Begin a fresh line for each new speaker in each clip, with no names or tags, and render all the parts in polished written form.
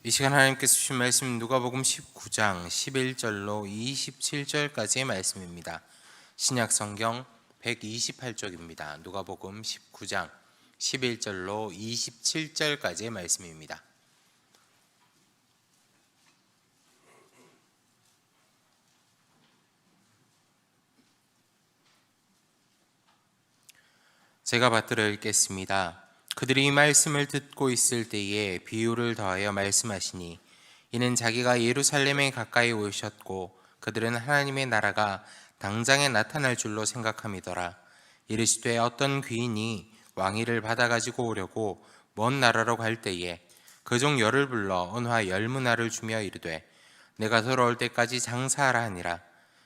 이 시간 하나님께서 주신 말씀 누가복음 19장 11절로 27절까지의 말씀입니다. 신약 성경 128쪽입니다. 누가복음 19장 11절로 27절까지의 말씀입니다. 제가 받들어 읽겠습니다. 그들이 이 말씀을 듣고 있을 때에 비유를 더하여 말씀하시니 이는 자기가 예루살렘에 가까이 오셨고 그들은 하나님의 나라가 당장에 나타날 줄로 생각함이더라. 이르시되 어떤 귀인이 왕위를 받아가지고 오려고 먼 나라로 갈 때에 그 종 열을 불러 은화 10문화를 주며 이르되 내가 돌아올 때까지 장사하라 하니라.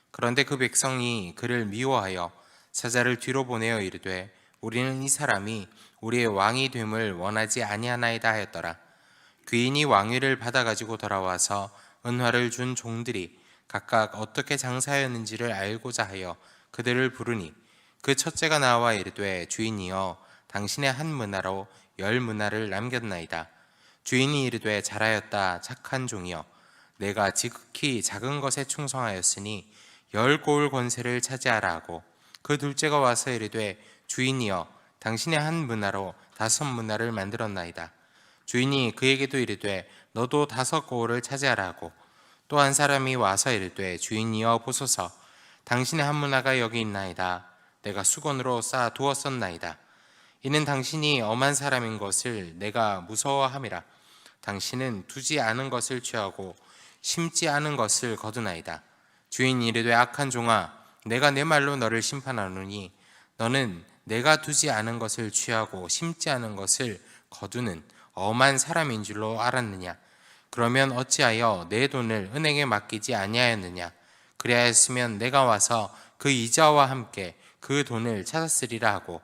그런데 그 백성이 그를 미워하여 사자를 뒤로 보내어 이르되 우리는 이 사람이 우리의 왕이 됨을 원하지 아니하나이다 하였더라. 귀인이 왕위를 받아가지고 돌아와서 은화를 준 종들이 각각 어떻게 장사하였는지를 알고자 하여 그들을 부르니 그 첫째가 나와 이르되 주인이여 당신의 한 문화로 10문화를 남겼나이다. 주인이 이르되 잘하였다 착한 종이여 내가 지극히 작은 것에 충성하였으니 10고을 권세를 차지하라 하고 그 둘째가 와서 이르되 주인이여 당신의 한 문화로 5문화를 만들었나이다. 주인이 그에게도 이르되 너도 5고을을 차지하라 하고 또 한 사람이 와서 이르되 주인이여 보소서 당신의 한 문화가 여기 있나이다. 내가 수건으로 쌓아 두었었나이다. 이는 당신이 엄한 사람인 것을 내가 무서워함이라. 당신은 두지 않은 것을 취하고 심지 않은 것을 거두나이다. 주인이 이르되 악한 종아 내가 내 말로 너를 심판하노니 너는 내가 두지 않은 것을 취하고 심지 않은 것을 거두는 엄한 사람인 줄로 알았느냐? 그러면 어찌하여 내 돈을 은행에 맡기지 아니하였느냐? 그리하였으면 내가 와서 그 이자와 함께 그 돈을 찾았으리라 하고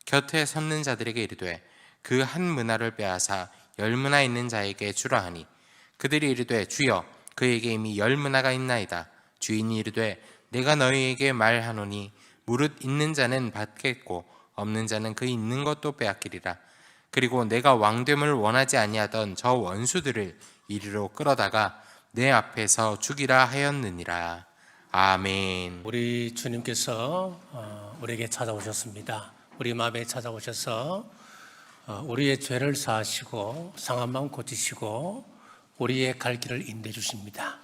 곁에 섰는 자들에게 이르되 그 한 문화를 빼앗아 10문화 있는 자에게 주라 하니 그들이 이르되 주여 그에게 이미 10문화가 있나이다. 주인이 이르되 내가 너희에게 말하노니 무릇 있는 자는 받겠고 없는 자는 그 있는 것도 빼앗기리라. 그리고 내가 왕됨을 원하지 아니하던 저 원수들을 이리로 끌어다가 내 앞에서 죽이라 하였느니라. 아멘.
우리 주님께서 우리에게 찾아오셨습니다. 우리 마음에 찾아오셔서 우리의 죄를 사하시고 상한 마음 고치시고 우리의 갈 길을 인도해 주십니다.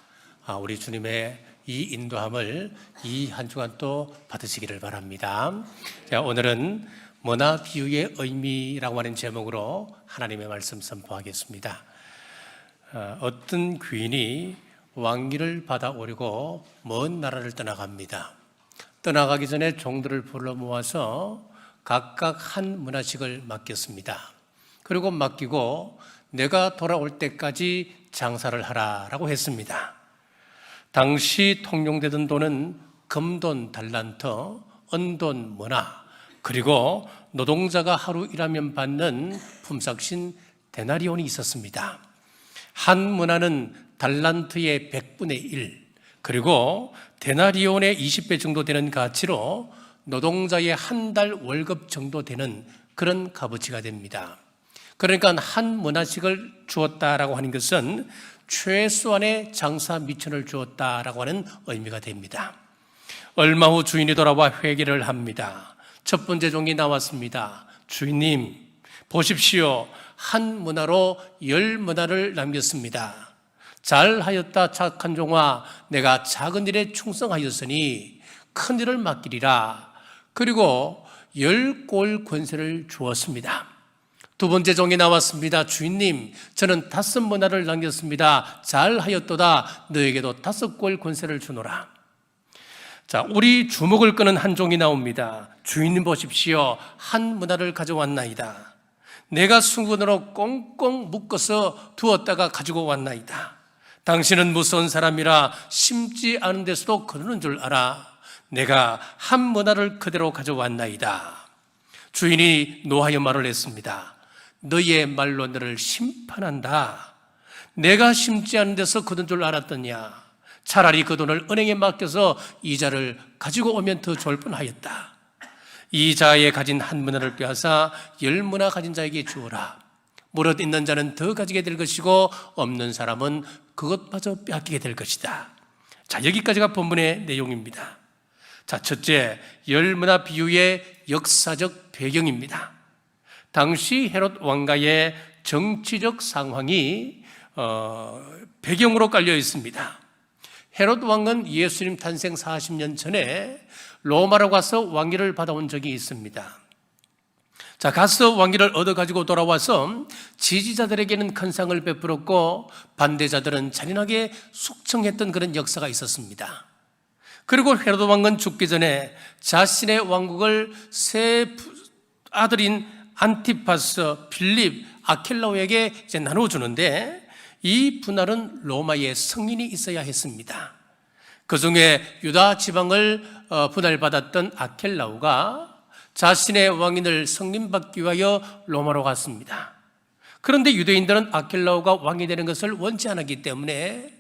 우리 주님의 이 인도함을 이 한 주간 또 받으시기를 바랍니다. 자, 오늘은 문화 비유의 의미라고 하는 제목으로 하나님의 말씀 선포하겠습니다. 어떤 귀인이 왕위를 받아오려고 먼 나라를 떠나갑니다. 떠나가기 전에 종들을 불러 모아서 각각 한 문화씩을 맡겼습니다. 그리고 맡기고 내가 돌아올 때까지 장사를 하라라고 했습니다. 당시 통용되던 돈은 금돈 달란트, 은돈 문화, 그리고 노동자가 하루 일하면 받는 품삯인 데나리온이 있었습니다. 한 문화는 달란트의 100분의 1, 그리고 데나리온의 20배 정도 되는 가치로 노동자의 한 달 월급 정도 되는 그런 값어치가 됩니다. 그러니까 한 문화씩을 주었다라고 하는 것은 최소한의 장사 미천을 주었다라고 하는 의미가 됩니다. 얼마 후 주인이 돌아와 회개를 합니다. 첫 번째 종이 나왔습니다. 주인님 보십시오. 한 문화로 10문화를 남겼습니다. 잘하였다 착한 종아 내가 작은 일에 충성하였으니 큰 일을 맡기리라. 그리고 10고을 권세를 주었습니다. 두 번째 종이 나왔습니다. 주인님 저는 5문화를 남겼습니다. 잘하였도다. 너에게도 5고을 권세를 주노라. 자, 우리 주목을 끄는 한 종이 나옵니다. 주인님 보십시오. 한 문화를 가져왔나이다. 내가 수건으로 꽁꽁 묶어서 두었다가 가지고 왔나이다. 당신은 무서운 사람이라 심지 않은 데서도 거두는 줄 알아. 내가 한 문화를 그대로 가져왔나이다. 주인이 노하여 말을 했습니다. 너희의 말로 너를 심판한다. 내가 심지 않은 데서 거둔 줄 알았더냐. 차라리 그 돈을 은행에 맡겨서 이자를 가지고 오면 더 좋을 뻔하였다. 이자에 가진 한 문화를 빼앗아 10문화 가진 자에게 주어라. 무릇 있는 자는 더 가지게 될 것이고 없는 사람은 그것마저 빼앗기게 될 것이다. 자, 여기까지가 본문의 내용입니다. 자, 첫째, 열 문화 비유의 역사적 배경입니다. 당시 헤롯 왕가의 정치적 상황이 배경으로 깔려 있습니다. 헤롯 왕은 예수님 탄생 40년 전에 로마로 가서 왕위를 받아온 적이 있습니다. 자, 가서 왕위를 얻어가지고 돌아와서 지지자들에게는 큰 상을 베풀었고 반대자들은 잔인하게 숙청했던 그런 역사가 있었습니다. 그리고 헤롯 왕은 죽기 전에 자신의 왕국을 세 아들인 안티파스, 필립, 아킬라오에게 이제 나눠주는데 이 분할은 로마의 승인이 있어야 했습니다. 그 중에 유다 지방을 분할받았던 아킬라오가 자신의 왕위를 승인받기 위하여 로마로 갔습니다. 그런데 유대인들은 아킬라오가 왕이 되는 것을 원치 않았기 때문에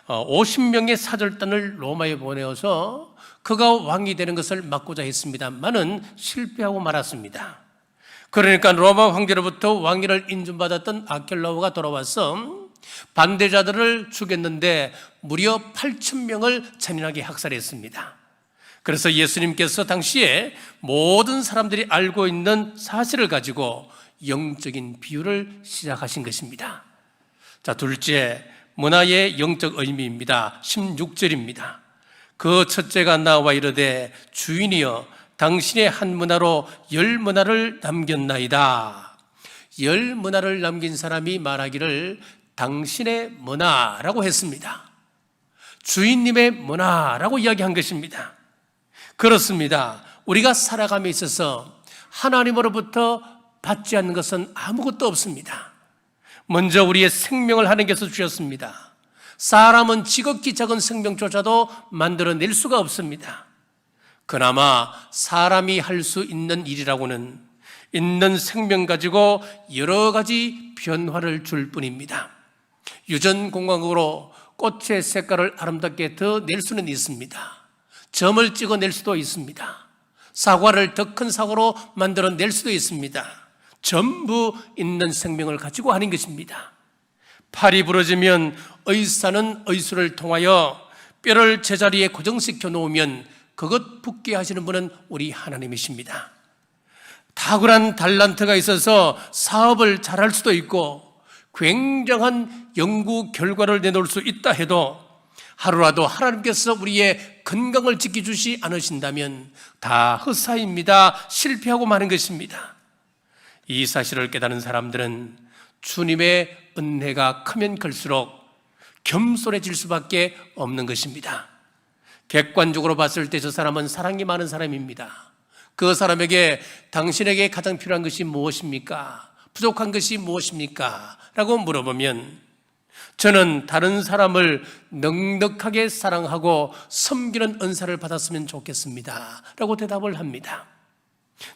50명의 사절단을 로마에 보내어서 그가 왕이 되는 것을 막고자 했습니다만은 실패하고 말았습니다. 그러니까 로마 황제로부터 왕위를 인준받았던 아킬라오가 돌아와서 반대자들을 죽였는데 무려 8,000명을 잔인하게 학살했습니다. 그래서 예수님께서 당시에 모든 사람들이 알고 있는 사실을 가지고 영적인 비유를 시작하신 것입니다. 자, 둘째, 문화의 영적 의미입니다. 16절입니다. 그 첫째가 나와 이르되 주인이여 당신의 한 문화로 열 문화를 남겼나이다. 열 문화를 남긴 사람이 말하기를 당신의 문화라고 했습니다. 주인님의 문화라고 이야기한 것입니다. 그렇습니다. 우리가 살아감에 있어서 하나님으로부터 받지 않는 것은 아무것도 없습니다. 먼저 우리의 생명을 하나님께서 주셨습니다. 사람은 지극히 작은 생명조차도 만들어낼 수가 없습니다. 그나마 사람이 할 수 있는 일이라고는 있는 생명 가지고 여러 가지 변화를 줄 뿐입니다. 유전공학으로 꽃의 색깔을 아름답게 더 낼 수는 있습니다. 점을 찍어낼 수도 있습니다. 사과를 더 큰 사과로 만들어낼 수도 있습니다. 전부 있는 생명을 가지고 하는 것입니다. 팔이 부러지면 의사는 의술을 통하여 뼈를 제자리에 고정시켜 놓으면 그것 붙게 하시는 분은 우리 하나님이십니다. 탁월한 달란트가 있어서 사업을 잘할 수도 있고 굉장한 연구 결과를 내놓을 수 있다 해도 하루라도 하나님께서 우리의 건강을 지켜주시 않으신다면 다 헛사입니다. 실패하고 마는 것입니다. 이 사실을 깨달은 사람들은 주님의 은혜가 크면 클수록 겸손해질 수밖에 없는 것입니다. 객관적으로 봤을 때 저 사람은 사랑이 많은 사람입니다. 그 사람에게 당신에게 가장 필요한 것이 무엇입니까? 부족한 것이 무엇입니까? 라고 물어보면 저는 다른 사람을 넉넉하게 사랑하고 섬기는 은사를 받았으면 좋겠습니다. 라고 대답을 합니다.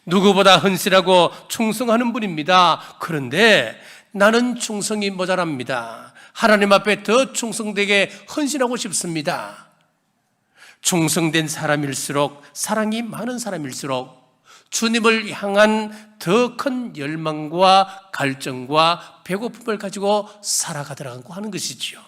누구보다 헌신하고 충성하는 분입니다. 그런데 나는 충성이 모자랍니다. 하나님 앞에 더 충성되게 헌신하고 싶습니다. 충성된 사람일수록, 사랑이 많은 사람일수록 주님을 향한 더 큰 열망과 갈증과 배고픔을 가지고 살아가더라고 하는 것이지요.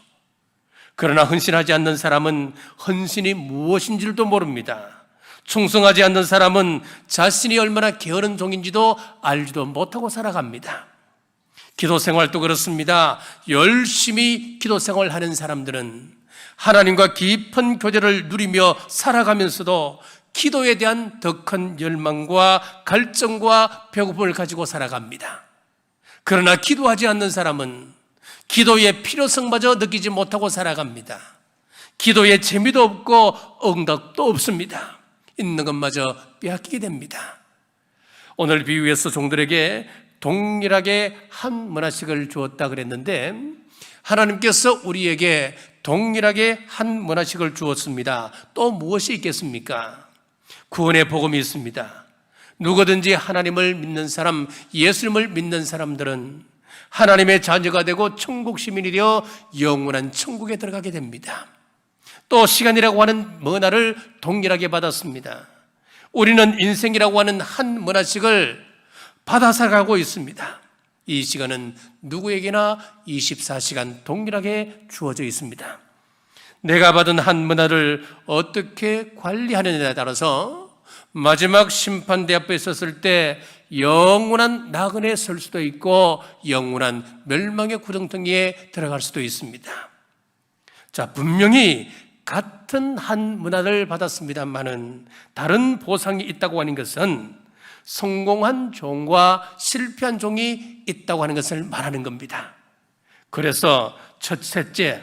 그러나 헌신하지 않는 사람은 헌신이 무엇인지도 모릅니다. 충성하지 않는 사람은 자신이 얼마나 게으른 종인지도 알지도 못하고 살아갑니다. 기도 생활도 그렇습니다. 열심히 기도 생활하는 사람들은 하나님과 깊은 교제를 누리며 살아가면서도 기도에 대한 더 큰 열망과 갈증과 배고픔을 가지고 살아갑니다. 그러나 기도하지 않는 사람은 기도의 필요성마저 느끼지 못하고 살아갑니다. 기도에 재미도 없고 응답도 없습니다. 있는 것마저 빼앗기게 됩니다. 오늘 비유에서 종들에게 동일하게 한 문화씩을 주었다 그랬는데 하나님께서 우리에게 동일하게 한 문화씩을 주었습니다. 또 무엇이 있겠습니까? 구원의 복음이 있습니다. 누구든지 하나님을 믿는 사람, 예수님을 믿는 사람들은 하나님의 자녀가 되고 천국 시민이 되어 영원한 천국에 들어가게 됩니다. 또 시간이라고 하는 문화를 동일하게 받았습니다. 우리는 인생이라고 하는 한 문화씩을 받아 살아가고 있습니다. 이 시간은 누구에게나 24시간 동일하게 주어져 있습니다. 내가 받은 한 문화를 어떻게 관리하느냐에 따라서 마지막 심판대 앞에 섰을 때 영원한 나그네에 설 수도 있고 영원한 멸망의 구덩텅이에 들어갈 수도 있습니다. 자, 분명히 같은 한 문화를 받았습니다만은 다른 보상이 있다고 하는 것은 성공한 종과 실패한 종이 있다고 하는 것을 말하는 겁니다. 그래서 첫째,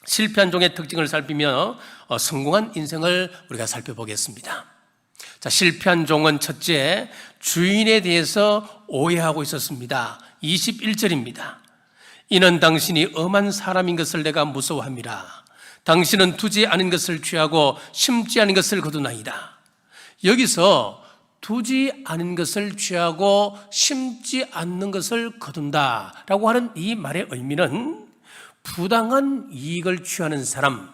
실패한 종의 특징을 살피며 성공한 인생을 우리가 살펴보겠습니다. 자, 실패한 종은 첫째, 주인에 대해서 오해하고 있었습니다. 21절입니다. 이는 당신이 엄한 사람인 것을 내가 무서워함이라. 당신은 두지 않은 것을 취하고 심지 않은 것을 거두나이다. 여기서 두지 않은 것을 취하고 심지 않는 것을 거둔다라고 하는 이 말의 의미는 부당한 이익을 취하는 사람,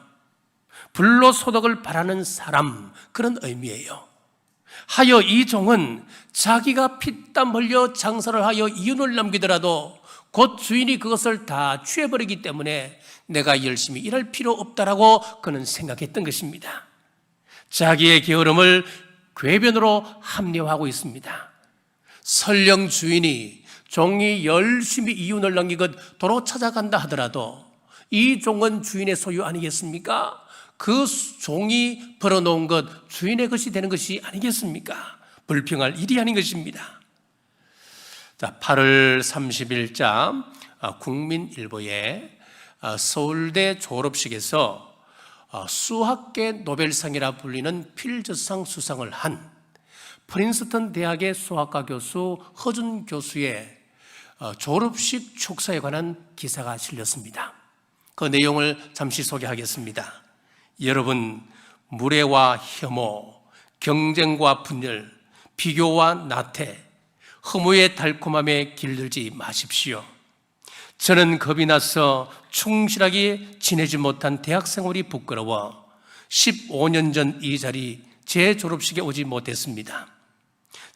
불로소득을 바라는 사람, 그런 의미예요. 하여 이 종은 자기가 피땀 흘려 장사를 하여 이윤을 남기더라도 곧 주인이 그것을 다 취해버리기 때문에 내가 열심히 일할 필요 없다라고 그는 생각했던 것입니다. 자기의 게으름을 궤변으로 합리화하고 있습니다. 설령 주인이 종이 열심히 이윤을 남기듯 도로 찾아간다 하더라도 이 종은 주인의 소유 아니겠습니까? 그 종이 벌어놓은 것 주인의 것이 되는 것이 아니겠습니까? 불평할 일이 아닌 것입니다. 자, 8월 30일자 국민일보에 서울대 졸업식에서 수학계 노벨상이라 불리는 필즈상 수상을 한 프린스턴 대학의 수학과 교수 허준 교수의 졸업식 축사에 관한 기사가 실렸습니다. 그 내용을 잠시 소개하겠습니다. 여러분, 무례와 혐오, 경쟁과 분열, 비교와 나태, 허무의 달콤함에 길들지 마십시오. 저는 겁이 나서 충실하게 지내지 못한 대학생활이 부끄러워 15년 전 이 자리 제 졸업식에 오지 못했습니다.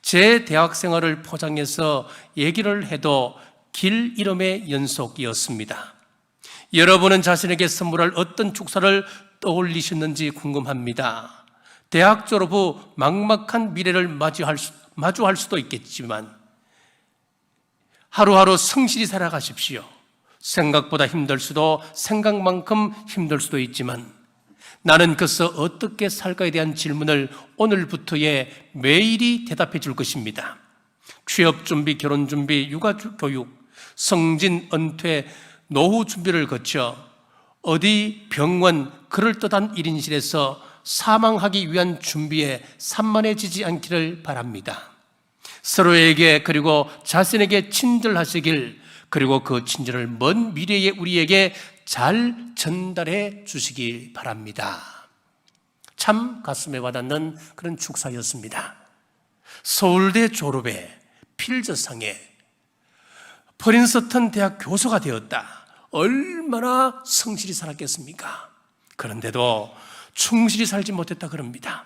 제 대학생활을 포장해서 얘기를 해도 길 이름의 연속이었습니다. 여러분은 자신에게 선물할 어떤 축사를 떠올리셨는지 궁금합니다. 대학 졸업 후 막막한 미래를 마주할 수도 있겠지만 하루하루 성실히 살아가십시오. 생각보다 힘들 수도 생각만큼 힘들 수도 있지만 나는 그래서 어떻게 살까에 대한 질문을 오늘부터의 매일이 대답해 줄 것입니다. 취업 준비, 결혼 준비, 육아 교육, 성진, 은퇴, 노후 준비를 거쳐 어디 병원 그럴듯한 1인실에서 사망하기 위한 준비에 산만해지지 않기를 바랍니다. 서로에게 그리고 자신에게 친절하시길, 그리고 그 친절을 먼 미래에 우리에게 잘 전달해 주시기 바랍니다. 참 가슴에 와닿는 그런 축사였습니다. 서울대 졸업에 필즈상에 프린스턴 대학 교수가 되었다. 얼마나 성실히 살았겠습니까? 그런데도 충실히 살지 못했다 그럽니다.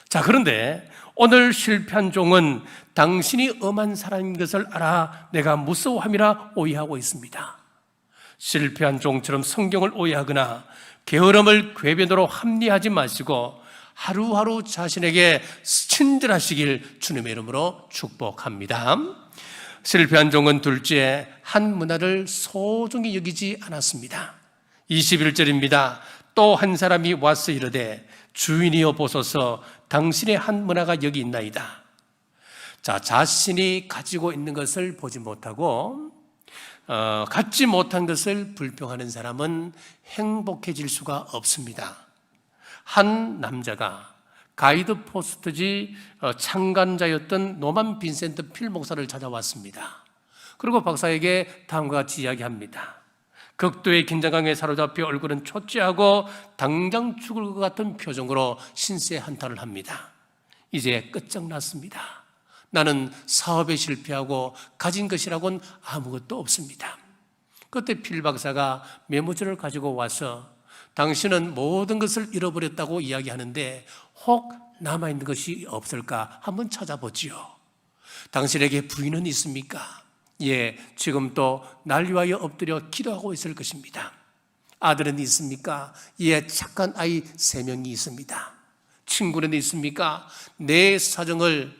자, 그런데 오늘 실패한 종은 당신이 엄한 사람인 것을 알아 내가 무서워함이라 오해하고 있습니다. 실패한 종처럼 성경을 오해하거나 게으름을 궤변으로 합리하지 마시고 하루하루 자신에게 친절하시길 주님의 이름으로 축복합니다. 실패한 종은 둘째, 한 문화를 소중히 여기지 않았습니다. 21절입니다. 또 한 사람이 와서 이르되 주인이여 보소서 당신의 한 문화가 여기 있나이다. 자, 자신이 가지고 있는 것을 보지 못하고 갖지 못한 것을 불평하는 사람은 행복해질 수가 없습니다. 한 남자가 가이드 포스트지 창간자였던 노만 빈센트 필 목사를 찾아왔습니다. 그리고 박사에게 다음과 같이 이야기합니다. 극도의 긴장감에 사로잡혀 얼굴은 초췌하고 당장 죽을 것 같은 표정으로 신세 한탄을 합니다. 이제 끝장났습니다. 나는 사업에 실패하고 가진 것이라고는 아무것도 없습니다. 그때 필 박사가 메모지를 가지고 와서 당신은 모든 것을 잃어버렸다고 이야기하는데 혹 남아있는 것이 없을까 한번 찾아보지요. 당신에게 부인은 있습니까? 예, 지금 또 날 위하여 엎드려 기도하고 있을 것입니다. 아들은 있습니까? 예, 착한 아이 3명이 있습니다. 친구는 있습니까? 내 사정을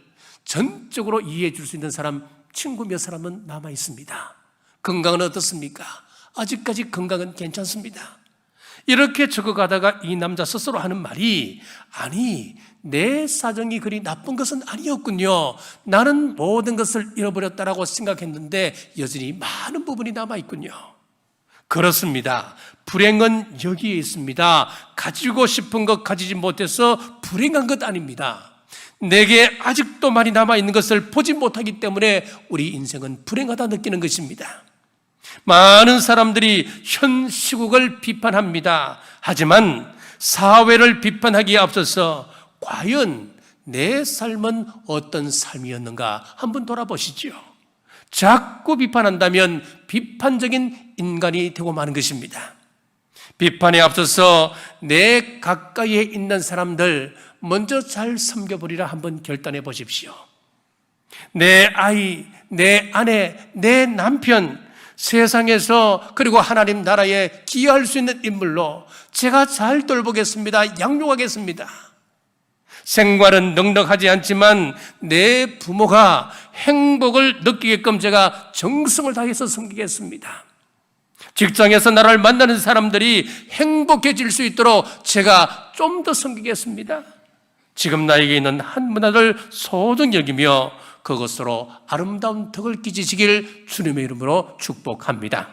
전적으로 이해해 줄 수 있는 사람, 친구 몇 사람은 남아 있습니다. 건강은 어떻습니까? 아직까지 건강은 괜찮습니다. 이렇게 적어가다가 이 남자 스스로 하는 말이, 아니, 내 사정이 그리 나쁜 것은 아니었군요. 나는 모든 것을 잃어버렸다라고 생각했는데 여전히 많은 부분이 남아있군요. 그렇습니다. 불행은 여기에 있습니다. 가지고 싶은 것 가지지 못해서 불행한 것 아닙니다. 내게 아직도 많이 남아있는 것을 보지 못하기 때문에 우리 인생은 불행하다 느끼는 것입니다. 많은 사람들이 현 시국을 비판합니다. 하지만 사회를 비판하기에 앞서서 과연 내 삶은 어떤 삶이었는가 한번 돌아보시죠. 자꾸 비판한다면 비판적인 인간이 되고 마는 것입니다. 비판에 앞서서 내 가까이에 있는 사람들 먼저 잘 섬겨보리라 한번 결단해 보십시오. 내 아이, 내 아내, 내 남편, 세상에서 그리고 하나님 나라에 기여할 수 있는 인물로 제가 잘 돌보겠습니다. 양육하겠습니다. 생활은 넉넉하지 않지만 내 부모가 행복을 느끼게끔 제가 정성을 다해서 섬기겠습니다. 직장에서 나를 만나는 사람들이 행복해질 수 있도록 제가 좀 더 섬기겠습니다. 지금 나에게 있는 한 문화를 소중히 여기며 그것으로 아름다운 덕을 끼치시길 주님의 이름으로 축복합니다.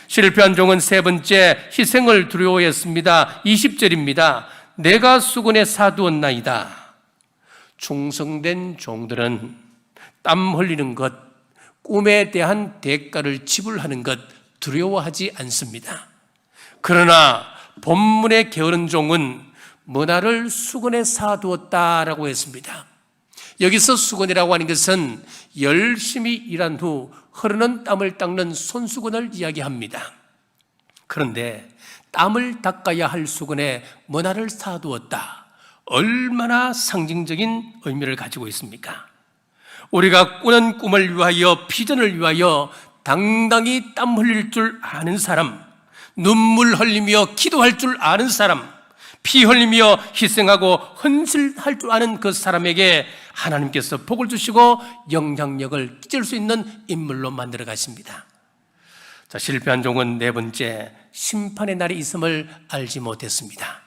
실패한 종은 3번째 희생을 두려워했습니다. 20절입니다. 내가 수군에 사두었나이다. 충성된 종들은 땀 흘리는 것, 꿈에 대한 대가를 지불하는 것 두려워하지 않습니다. 그러나 본문의 게으른 종은 문화를 수군에 사두었다라고 했습니다. 여기서 수군이라고 하는 것은 열심히 일한 후 흐르는 땀을 닦는 손수건을 이야기합니다. 그런데 땀을 닦아야 할 수건에 문화를 사두었다. 얼마나 상징적인 의미를 가지고 있습니까? 우리가 꾸는 꿈을 위하여, 비전을 위하여 당당히 땀 흘릴 줄 아는 사람, 눈물 흘리며 기도할 줄 아는 사람, 피 흘리며 희생하고 헌신할 줄 아는 그 사람에게 하나님께서 복을 주시고 영향력을 끼칠 수 있는 인물로 만들어 가십니다. 자, 실패한 종은 4번째 심판의 날이 있음을 알지 못했습니다.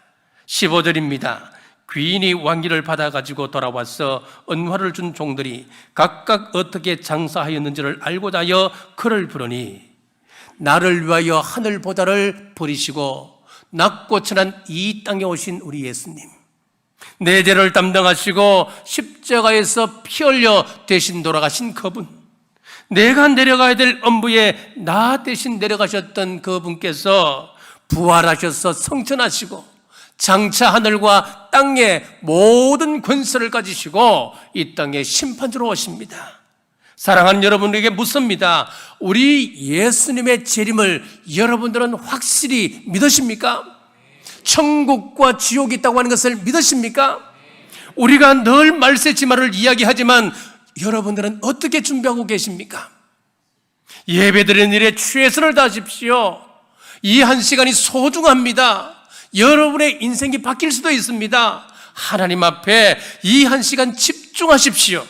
15절입니다. 귀인이 왕기를 받아가지고 돌아와서 은화를 준 종들이 각각 어떻게 장사하였는지를 알고자 하여 그를 부르니, 나를 위하여 하늘보다를 버리시고 낮고 천한 이 땅에 오신 우리 예수님, 내 죄를 담당하시고 십자가에서 피 흘려 대신 돌아가신 그분, 내가 내려가야 될 엄부에 나 대신 내려가셨던 그분께서 부활하셔서 성천하시고 장차 하늘과 땅의 모든 권세를 가지시고 이 땅에 심판주로 오십니다. 사랑하는 여러분에게 묻습니다. 우리 예수님의 재림을 여러분들은 확실히 믿으십니까? 천국과 지옥이 있다고 하는 것을 믿으십니까? 우리가 늘 말세지마를 이야기하지만 여러분들은 어떻게 준비하고 계십니까? 예배드리는 일에 최선을 다하십시오. 이 한 시간이 소중합니다. 여러분의 인생이 바뀔 수도 있습니다. 하나님 앞에 이 한 시간 집중하십시오.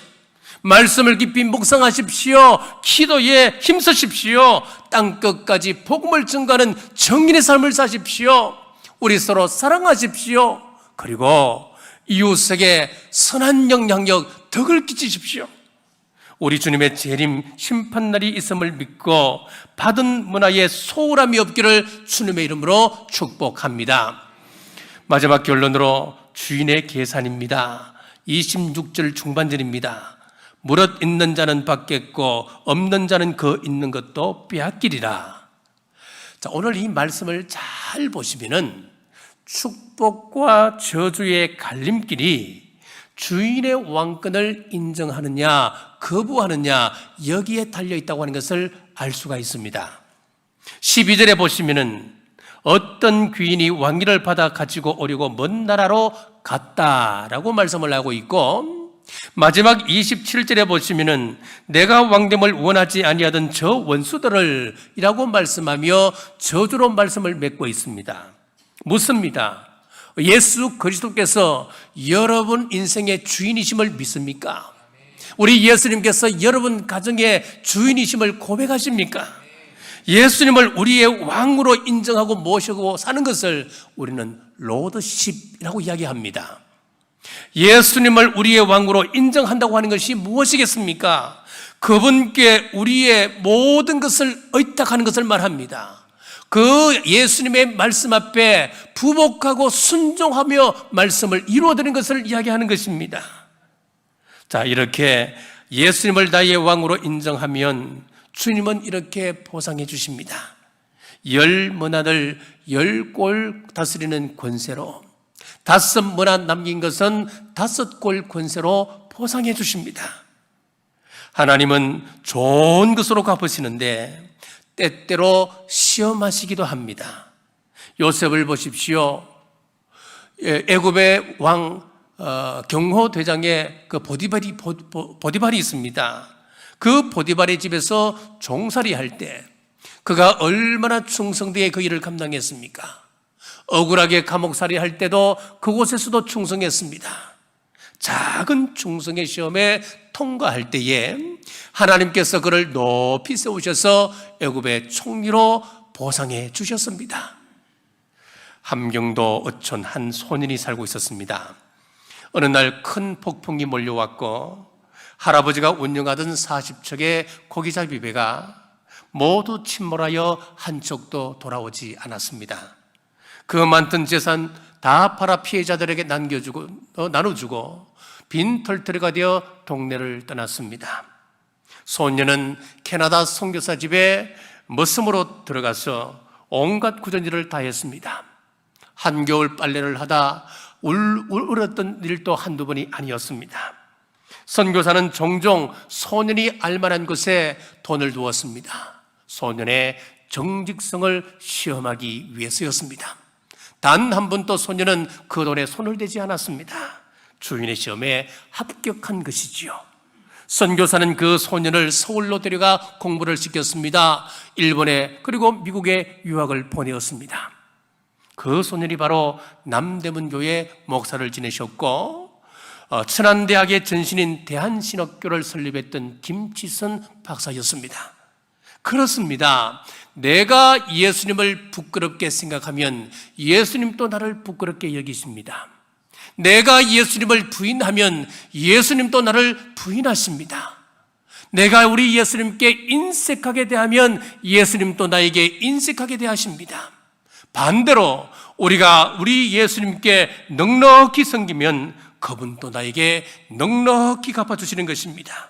말씀을 깊이 묵상하십시오. 기도에 힘쓰십시오. 땅끝까지 복음을 증거하는 정인의 삶을 사십시오. 우리 서로 사랑하십시오. 그리고 이웃에게 선한 영향력, 덕을 끼치십시오. 우리 주님의 재림 심판날이 있음을 믿고 받은 문화에 소홀함이 없기를 주님의 이름으로 축복합니다. 마지막 결론으로 주인의 계산입니다. 26절 중반절입니다. 무릇 있는 자는 받겠고 없는 자는 그 있는 것도 빼앗기리라. 자, 오늘 이 말씀을 잘 보시면은 축복과 저주의 갈림길이 주인의 왕권을 인정하느냐 거부하느냐 여기에 달려있다고 하는 것을 알 수가 있습니다. 12절에 보시면은 어떤 귀인이 왕위를 받아 가지고 오려고 먼 나라로 갔다라고 말씀을 하고 있고, 마지막 27절에 보시면은 내가 왕됨을 원하지 아니하던 저 원수들을 이라고 말씀하며 저주로 말씀을 맺고 있습니다. 묻습니다. 예수 그리스도께서 여러분 인생의 주인이심을 믿습니까? 우리 예수님께서 여러분 가정의 주인이심을 고백하십니까? 예수님을 우리의 왕으로 인정하고 모시고 사는 것을 우리는 로드십이라고 이야기합니다. 예수님을 우리의 왕으로 인정한다고 하는 것이 무엇이겠습니까? 그분께 우리의 모든 것을 의탁하는 것을 말합니다. 그 예수님의 말씀 앞에 부복하고 순종하며 말씀을 이루어드리는 것을 이야기하는 것입니다. 자, 이렇게 예수님을 나의 왕으로 인정하면 주님은 이렇게 보상해 주십니다. 10문화를 10골 다스리는 권세로 5문화 남긴 것은 5골 권세로 보상해 주십니다. 하나님은 좋은 것으로 갚으시는데 때때로 시험하시기도 합니다. 요셉을 보십시오. 애굽의 왕 경호대장의 그 보디발이 있습니다. 그 보디발의 집에서 종살이 할 때 그가 얼마나 충성되게 그 일을 감당했습니까? 억울하게 감옥살이 할 때도 그곳에서도 충성했습니다. 작은 충성의 시험에 통과할 때에 하나님께서 그를 높이 세우셔서 애굽의 총리로 보상해 주셨습니다. 함경도 어촌 한 소년이 살고 있었습니다. 어느 날 큰 폭풍이 몰려왔고 할아버지가 운영하던 40척의 고기잡이 배가 모두 침몰하여 한쪽도 돌아오지 않았습니다. 그 많던 재산 다 팔아 피해자들에게 나눠주고 빈털터리가 되어 동네를 떠났습니다. 소년은 캐나다 선교사 집에 머슴으로 들어가서 온갖 구전일을 다 했습니다. 한겨울 빨래를 하다 울었던 일도 한두 번이 아니었습니다. 선교사는 종종 소년이 알만한 곳에 돈을 두었습니다. 소년의 정직성을 시험하기 위해서였습니다. 단 한 번도 소년은 그 돈에 손을 대지 않았습니다. 주인의 시험에 합격한 것이지요. 선교사는 그 소년을 서울로 데려가 공부를 시켰습니다. 일본에 그리고 미국에 유학을 보내었습니다. 그 소년이 바로 남대문교회 목사를 지내셨고 천안대학의 전신인 대한신학교를 설립했던 김치선 박사였습니다. 그렇습니다. 내가 예수님을 부끄럽게 생각하면 예수님도 나를 부끄럽게 여기십니다. 내가 예수님을 부인하면 예수님도 나를 부인하십니다. 내가 우리 예수님께 인색하게 대하면 예수님도 나에게 인색하게 대하십니다. 반대로 우리가 우리 예수님께 넉넉히 섬기면 그분도 나에게 넉넉히 갚아주시는 것입니다.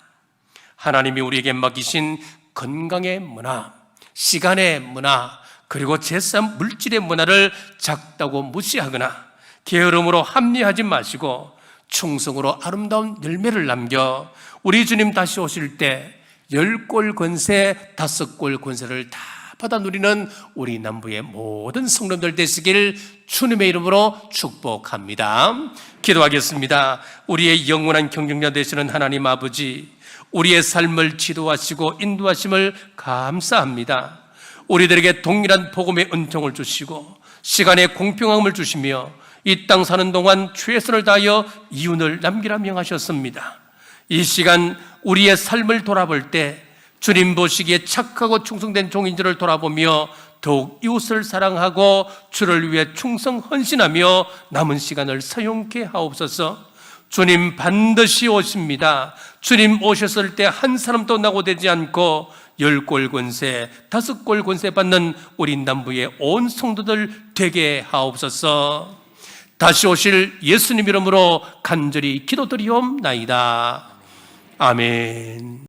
하나님이 우리에게 맡기신 건강의 문화, 시간의 문화, 그리고 재산 물질의 문화를 작다고 무시하거나 게으름으로 합리하지 마시고 충성으로 아름다운 열매를 남겨 우리 주님 다시 오실 때 10골 권세, 5골 권세를 다 받아 누리는 우리 남부의 모든 성도들 되시길 주님의 이름으로 축복합니다. 기도하겠습니다. 우리의 영원한 경영자 되시는 하나님 아버지, 우리의 삶을 지도하시고 인도하심을 감사합니다. 우리들에게 동일한 복음의 은총을 주시고 시간의 공평함을 주시며 이 땅 사는 동안 최선을 다하여 이윤을 남기라 명하셨습니다. 이 시간 우리의 삶을 돌아볼 때 주님 보시기에 착하고 충성된 종인 줄을 돌아보며 더욱 이웃을 사랑하고 주를 위해 충성 헌신하며 남은 시간을 사용케 하옵소서. 주님 반드시 오십니다. 주님 오셨을 때 한 사람도 낙오되지 않고 10골 권세, 5골 권세 받는 우리 남부의 온 성도들 되게 하옵소서. 다시 오실 예수님 이름으로 간절히 기도드리옵나이다. 아멘.